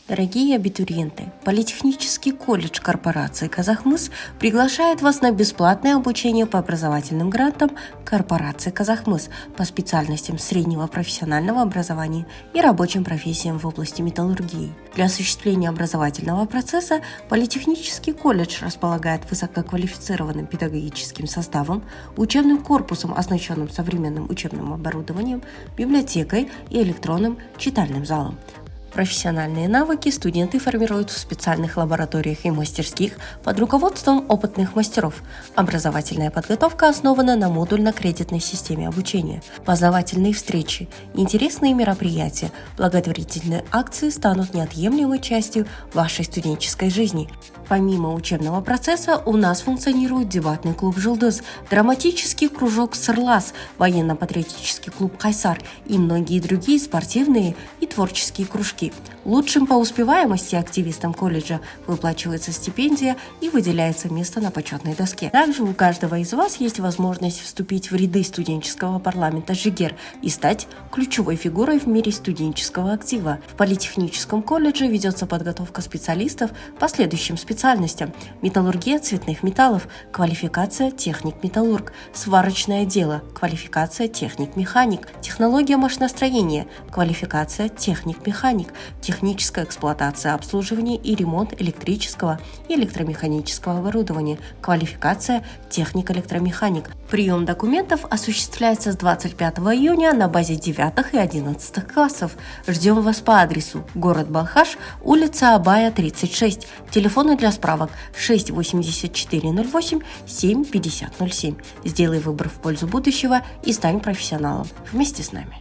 Дорогие абитуриенты, Политехнический колледж корпорации «Казахмыс» приглашает вас на бесплатное обучение по образовательным грантам корпорации «Казахмыс» по специальностям среднего профессионального образования и рабочим профессиям в области металлургии. Для осуществления образовательного процесса Политехнический колледж располагает высококвалифицированным педагогическим составом, учебным корпусом, оснащенным современным учебным оборудованием, библиотекой и электронным читальным залом. Профессиональные навыки студенты формируют в специальных лабораториях и мастерских под руководством опытных мастеров. Образовательная подготовка основана на модульно-кредитной системе обучения. Познавательные встречи, интересные мероприятия, благотворительные акции станут неотъемлемой частью вашей студенческой жизни. Помимо учебного процесса у нас функционирует дебатный клуб «Жылдыз», драматический кружок «Сырлас», военно-патриотический клуб «Кайсар» и многие другие спортивные и творческие кружки. Лучшим по успеваемости активистам колледжа выплачивается стипендия и выделяется место на почетной доске. Также у каждого из вас есть возможность вступить в ряды студенческого парламента ЖИГЕР и стать ключевой фигурой в мире студенческого актива. В Политехническом колледже ведется подготовка специалистов по следующим специальностям: металлургия цветных металлов, квалификация техник-металлург, сварочное дело, квалификация техник-механик, технология машиностроения, квалификация техник-механик, техническая эксплуатация, обслуживание и ремонт электрического и электромеханического оборудования, квалификация техник-электромеханик. Прием документов осуществляется с 25 июня на базе 9 и 11 классов. Ждем вас по адресу: город Балхаш, улица Абая, 36. Телефоны для справок 68408 75007. Сделай выбор в пользу будущего и стань профессионалом вместе с нами.